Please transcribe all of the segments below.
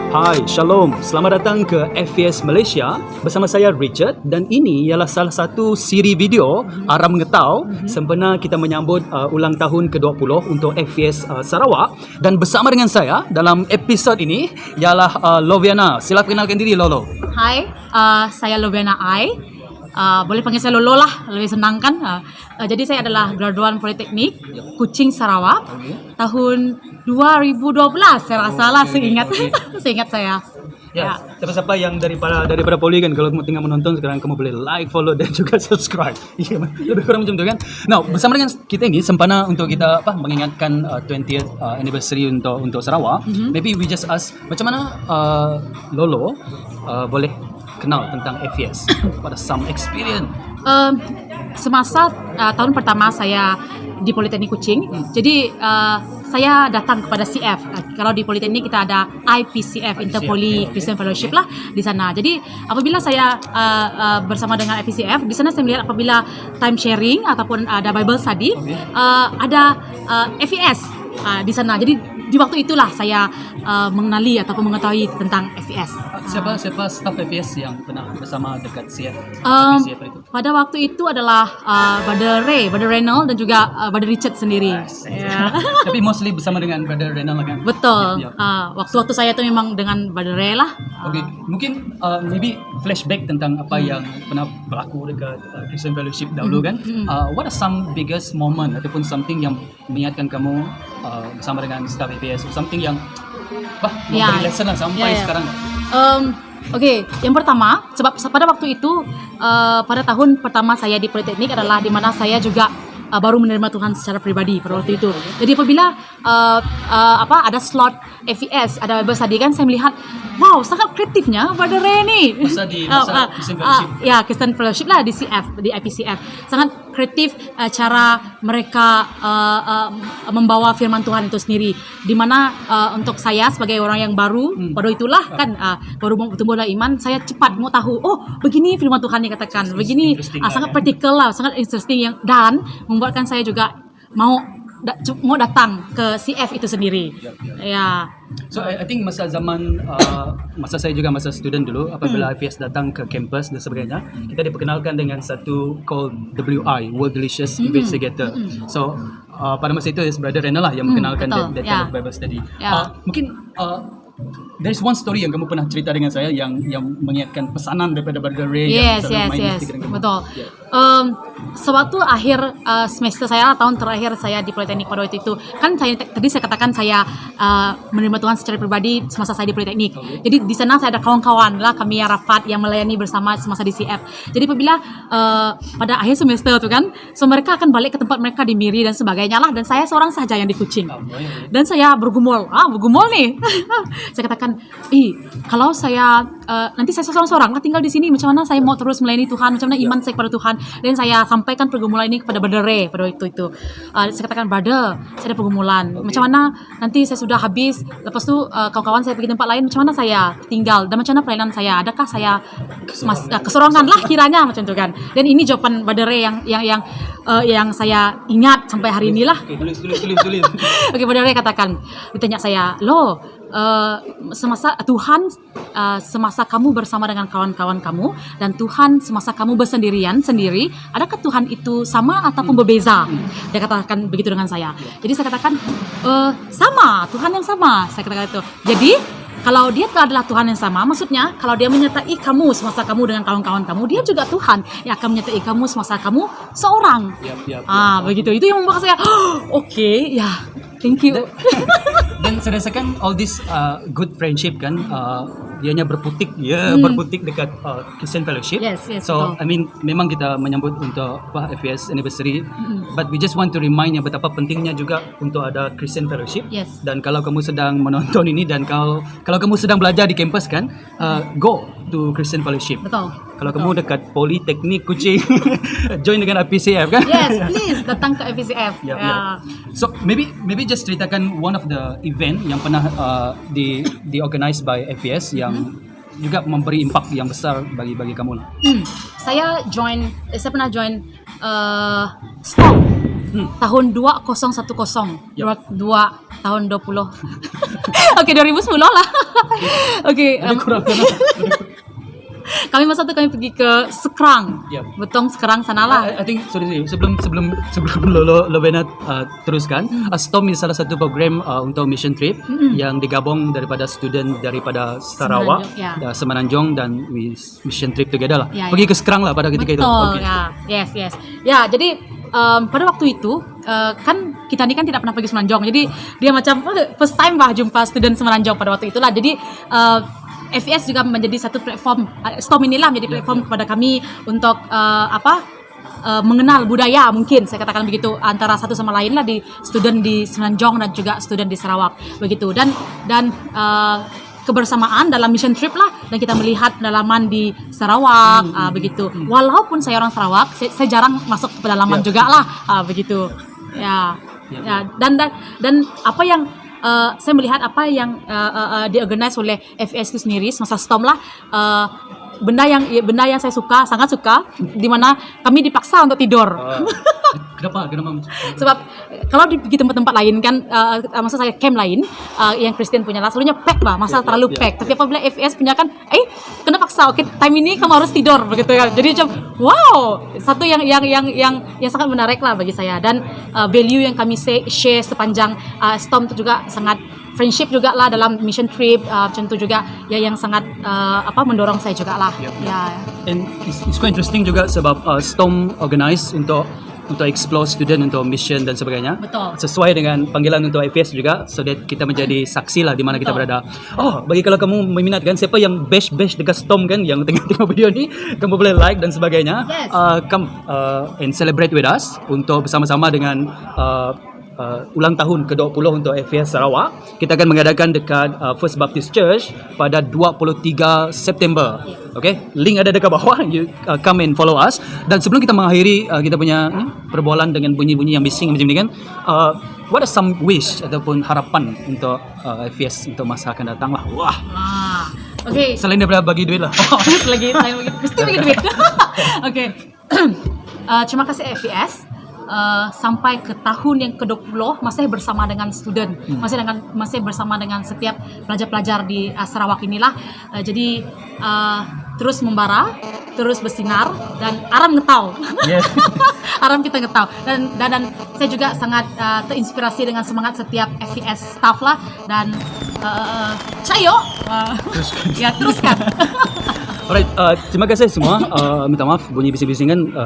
Hai, Shalom. Selamat datang ke FVS Malaysia bersama saya Richard dan ini ialah salah satu siri video Arah Mengetau sempena kita menyambut ulang tahun ke-20 untuk FVS Sarawak dan bersama dengan saya dalam episod ini ialah Loviana. Sila perkenalkan diri Lolo. Hai, saya Loviana Ai. Boleh panggil saya Lolo lah, lebih senang kan. Jadi saya adalah graduan Politeknik Kuching Sarawak tahun 2012 saya rasa lah, seingat saya. Ya, siapa-siapa yang daripada Poli kan, kalau kamu tengah menonton sekarang kamu boleh like, follow dan juga subscribe. Lebih kurang macam tu kan. Now, bersama dengan kita ini sempena untuk kita mengingatkan 20th anniversary untuk Sarawak. Maybe we just ask macam mana Lolo boleh kenal tentang FVS pada some experience. Semasa tahun pertama saya di Politeknik Kuching, jadi saya datang kepada CF. Kalau di Politeknik kita ada IPCF, Interpoly Christian Fellowship lah di sana. Jadi apabila saya bersama dengan IPCF, di sana saya melihat apabila time sharing ataupun ada Bible study, ada FVS di sana. Jadi di waktu itulah saya mengenali ataupun mengetahui tentang FVS. Siapa staff FVS yang pernah bersama dekat CF? Itu? Pada waktu itu adalah Brother Reynolds dan juga Brother Richard sendiri. Tapi mostly bersama dengan Brother Reynolds kan? Betul. Waktu-waktu saya itu memang dengan Brother Ray lah. Okay. Mungkin maybe flashback tentang apa yang pernah berlaku dekat Christian Fellowship dahulu kan? What are some biggest moment ataupun something yang mengingatkan kamu bersama dengan staff FVS, something yang memberi lesson lah sampai sekarang? Okey, yang pertama, sebab pada waktu itu pada tahun pertama saya di Politeknik adalah di mana saya juga baru menerima Tuhan secara pribadi pada waktu itu. Jadi apabila ada slot FVS, ada Bible study kan, saya melihat wow, sangat kreatifnya Brother Ray ni. Masa Christian Fellowship. Christian Fellowship lah di CF, di IPCF. Sangat kreatif cara mereka membawa firman Tuhan itu sendiri. Di mana untuk saya sebagai orang yang baru pada itulah kan baru bertumbuh dalam iman, saya cepat mau tahu, oh begini firman Tuhan yang katakan, begini sangat praktikal lah, sangat interesting yang dan membuatkan saya juga mau datang ke CF itu sendiri. So I think masa zaman masa saya juga masa student dulu, apabila IVS datang ke kampus dan sebagainya, kita diperkenalkan dengan satu called WI, World Delicious Investigator. So pada masa itu Brother Renal lah yang mengenalkan that kind of Bible study. Mungkin there is one story yang kamu pernah cerita dengan saya yang mengingatkan pesanan daripada Brother Ray. Yes. Betul. Sewaktu akhir semester saya, tahun terakhir saya di Politeknik pada waktu itu, kan tadi saya katakan saya menerima Tuhan secara pribadi semasa saya di Politeknik. Jadi di sana saya ada kawan-kawan lah, kami yang rapat yang melayani bersama semasa di CF. Jadi apabila pada akhir semester tu kan, so mereka akan balik ke tempat mereka di Miri dan sebagainya lah, dan saya seorang sahaja yang di Kuching. Dan saya bergumul nih. Saya katakan, kalau saya nanti saya seorang-seorang lah tinggal di sini, macam mana saya mau terus melayani Tuhan, macam mana iman saya kepada Tuhan. Dan saya sampaikan pergumulan ini kepada Brother Ray pada waktu itu. Saya katakan, brother, saya ada pergumulan. Macam mana nanti saya sudah habis, lepas tu kawan-kawan saya pergi tempat lain, macam mana saya tinggal dan macam mana pelayanan saya? Adakah saya kesorongan lah kiranya macam tu kan? Dan ini jawapan Brother Ray yang saya ingat sampai hari inilah. Tulis. Okey, Brother Ray katakan, ditanya saya, semasa Tuhan semasa kamu bersama dengan kawan-kawan kamu dan Tuhan semasa kamu bersendirian sendiri, adakah Tuhan itu sama ataupun berbeza? Dia katakan begitu dengan saya. Jadi saya katakan sama, Tuhan yang sama. Saya katakan itu. Jadi kalau dia adalah Tuhan yang sama, maksudnya kalau dia menyertai kamu semasa kamu dengan kawan-kawan kamu, dia juga Tuhan yang akan menyertai kamu semasa kamu seorang. Begitu. Itu yang membuat saya thank you. Dan saya rasakan all this good friendship kan, dianya berputik dekat Christian Fellowship. Yes, so betul. I mean memang kita menyambut untuk FVS anniversary, but we just want to remind yang betapa pentingnya juga untuk ada Christian Fellowship. Yes. Dan kalau kamu sedang menonton ini dan kalau kamu sedang belajar di kampus kan, go to Christian Fellowship. Betul. Kalau kamu dekat Politeknik Kuching, join dengan IPCF kan? Yes, please datang ke IPCF. So maybe just ceritakan one of the event yang pernah di-organize by FVS yang juga memberi impak yang besar bagi kamu lah. Saya pernah join Stop tahun 2010, 2 tahun 20. Oke, 2010 lah. Oke, Lebih kurang kan? kami masa itu kami pergi ke Sekrang. Yep. Betong Sekrang sana lah. I think sorry sebelum lo Bena teruskan, STOM ini salah satu program untuk mission trip yang digabung daripada student daripada Sarawak, Semenanjung, ya. Semenanjung dan mission trip together lah. Ya, Pergi ya. ke Sekrang lah pada ketika itu. Betul, Okay. ya, yes. Ya, jadi pada waktu itu kan kita ini kan tidak pernah pergi Semenanjung, jadi dia macam first time lah jumpa student Semenanjung pada waktu itulah. Jadi FES juga menjadi satu platform, STOM inilah menjadi platform kepada kami untuk mengenal budaya, mungkin saya katakan begitu, antara satu sama lain lah, di student di Semenanjung dan juga student di Sarawak begitu, dan kebersamaan dalam mission trip lah, dan kita melihat dalaman di Sarawak begitu. Walaupun saya orang Sarawak, saya jarang masuk ke pedalaman juga lah begitu. Ya. Dan apa yang saya melihat apa yang diorganize oleh FES itu sendiri semasa STOM lah, benda yang saya sangat suka, di mana kami dipaksa untuk tidur. Kenapa? Sebab kalau pergi tempat-tempat lain kan, masa saya camp lain yang Kristen punya lah, selalunya pack lah, masa terlalu pack. Tapi apabila FES punya kan, kena paksa, oke, time ini kamu harus tidur begitu kan. Jadi macam wow, satu yang sangat menarik lah bagi saya, dan value yang kami share sepanjang STOM itu juga sangat friendship juga lah dalam mission trip, macam tu juga ya, yang sangat mendorong saya juga lah. Ya. And it's quite interesting juga sebab STOM organize untuk explore student untuk mission dan sebagainya. Betul. Sesuai dengan panggilan untuk FES juga, so that kita menjadi saksi lah di mana kita Betul. berada. Bagi kalau kamu meminatkan siapa yang bash dekat STOM kan, yang tengah-tengah video ni, kamu boleh like dan sebagainya. Yes. Come and celebrate with us untuk bersama-sama dengan ulang tahun ke-20 untuk FES Sarawak. Kita akan mengadakan dekat First Baptist Church pada 23 September. Okay, link ada dekat bawah. You come and follow us. Dan sebelum kita mengakhiri kita punya perbualan dengan bunyi-bunyi yang bising macam ni kan, what are some wish ataupun harapan untuk FES untuk masa akan datang lah? Wah, Okay. selain daripada bagi duit lah. Lagi saya mesti bagi duit. Okay. Terima kasih FES. Sampai ke tahun yang ke-20 masih bersama dengan student, masih bersama dengan setiap pelajar-pelajar di Sarawak inilah. Jadi terus membara, terus bersinar, dan aram ngetau. Yeah. Aram kita ngetau, dan saya juga sangat terinspirasi dengan semangat setiap FES staff lah, dan cayo ya teruskan. Alright, terima kasih semua. Minta maaf bunyi bising-bisingan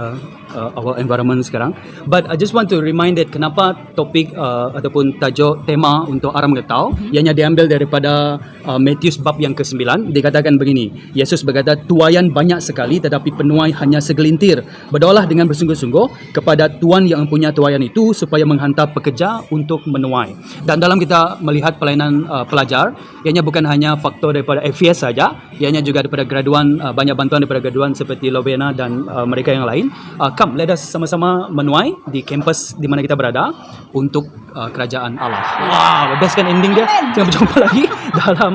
our environment sekarang. But I just want to remind that kenapa topik ataupun tajuk tema untuk Aram Getau ianya diambil daripada Matius bab yang ke-9. Dikatakan begini, Yesus berkata, tuaian banyak sekali tetapi penuai hanya segelintir. Berdoalah dengan bersungguh-sungguh kepada Tuan yang mempunyai tuaian itu supaya menghantar pekerja untuk menuai. Dan dalam kita melihat pelayanan pelajar, ianya bukan hanya faktor daripada FES saja, ianya juga daripada graduan, banyak bantuan daripada graduan seperti Lovena dan mereka yang lain. Come, let us sama-sama menuai di kampus di mana kita berada untuk kerajaan Allah. Wow, best kan ending dia. Jangan berjumpa lagi dalam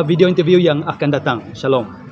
video interview yang akan datang. Shalom.